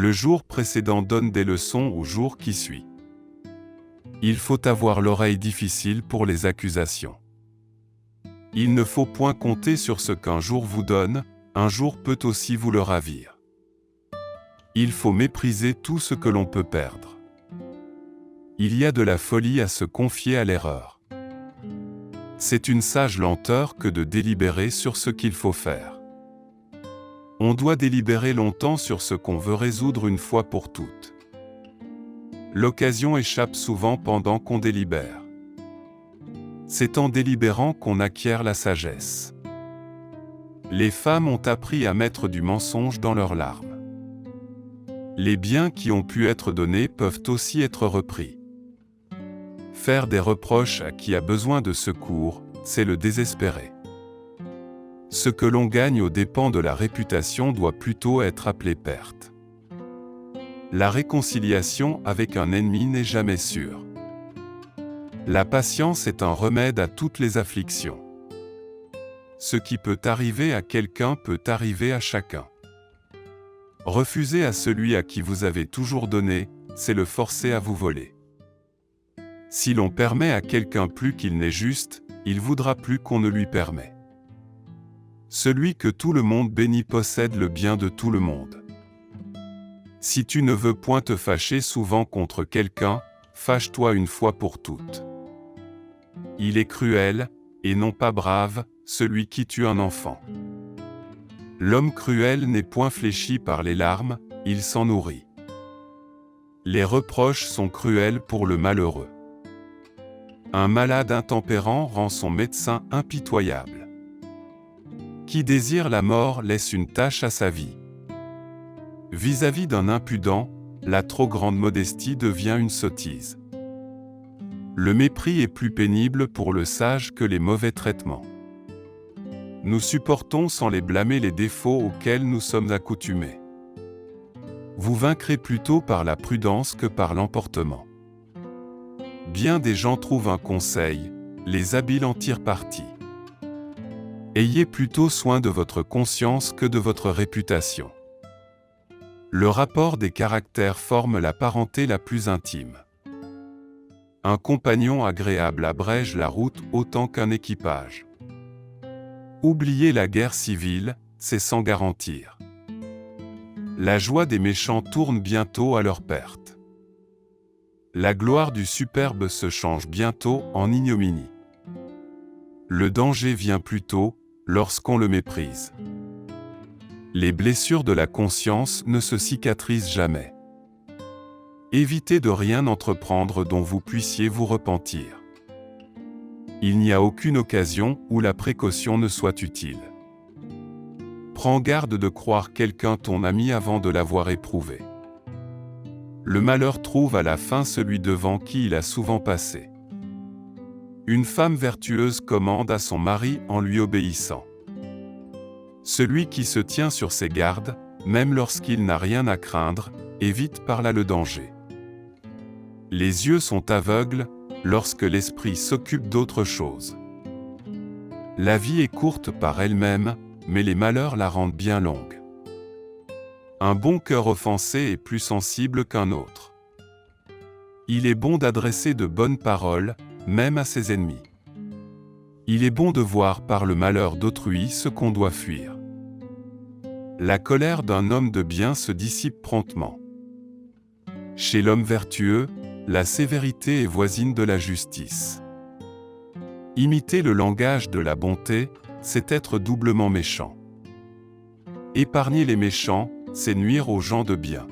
Le jour précédent donne des leçons au jour qui suit. Il faut avoir l'oreille difficile pour les accusations. Il ne faut point compter sur ce qu'un jour vous donne, un jour peut aussi vous le ravir. Il faut mépriser tout ce que l'on peut perdre. Il y a de la folie à se confier à l'erreur. C'est une sage lenteur que de délibérer sur ce qu'il faut faire. On doit délibérer longtemps sur ce qu'on veut résoudre une fois pour toutes. L'occasion échappe souvent pendant qu'on délibère. C'est en délibérant qu'on acquiert la sagesse. Les femmes ont appris à mettre du mensonge dans leurs larmes. Les biens qui ont pu être donnés peuvent aussi être repris. Faire des reproches à qui a besoin de secours, c'est le désespérer. Ce que l'on gagne aux dépens de la réputation doit plutôt être appelé perte. La réconciliation avec un ennemi n'est jamais sûre. La patience est un remède à toutes les afflictions. Ce qui peut arriver à quelqu'un peut arriver à chacun. Refuser à celui à qui vous avez toujours donné, c'est le forcer à vous voler. Si l'on permet à quelqu'un plus qu'il n'est juste, il voudra plus qu'on ne lui permet. Celui que tout le monde bénit possède le bien de tout le monde. Si tu ne veux point te fâcher souvent contre quelqu'un, fâche-toi une fois pour toutes. Il est cruel, et non pas brave, celui qui tue un enfant. L'homme cruel n'est point fléchi par les larmes, il s'en nourrit. Les reproches sont cruels pour le malheureux. Un malade intempérant rend son médecin impitoyable. Qui désire la mort laisse une tache à sa vie. Vis-à-vis d'un impudent, la trop grande modestie devient une sottise. Le mépris est plus pénible pour le sage que les mauvais traitements. Nous supportons sans les blâmer les défauts auxquels nous sommes accoutumés. Vous vaincrez plutôt par la prudence que par l'emportement. Bien des gens trouvent un conseil, les habiles en tirent parti. Ayez plutôt soin de votre conscience que de votre réputation. Le rapport des caractères forme la parenté la plus intime. Un compagnon agréable abrège la route autant qu'un équipage. Oublier la guerre civile, c'est s'en garantir. La joie des méchants tourne bientôt à leur perte. La gloire du superbe se change bientôt en ignominie. Le danger vient plus tôt, lorsqu'on le méprise. Les blessures de la conscience ne se cicatrisent jamais. Évitez de rien entreprendre dont vous puissiez vous repentir. Il n'y a aucune occasion où la précaution ne soit utile. Prends garde de croire quelqu'un ton ami avant de l'avoir éprouvé. Le malheur trouve à la fin celui devant qui il a souvent passé. Une femme vertueuse commande à son mari en lui obéissant. Celui qui se tient sur ses gardes, même lorsqu'il n'a rien à craindre, évite par là le danger. Les yeux sont aveugles, lorsque l'esprit s'occupe d'autre chose. La vie est courte par elle-même, mais les malheurs la rendent bien longue. Un bon cœur offensé est plus sensible qu'un autre. Il est bon d'adresser de bonnes paroles, même à ses ennemis. Il est bon de voir par le malheur d'autrui ce qu'on doit fuir. La colère d'un homme de bien se dissipe promptement. Chez l'homme vertueux, la sévérité est voisine de la justice. Imiter le langage de la bonté, c'est être doublement méchant. Épargner les méchants, c'est nuire aux gens de bien.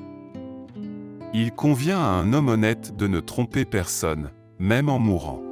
Il convient à un homme honnête de ne tromper personne, même en mourant.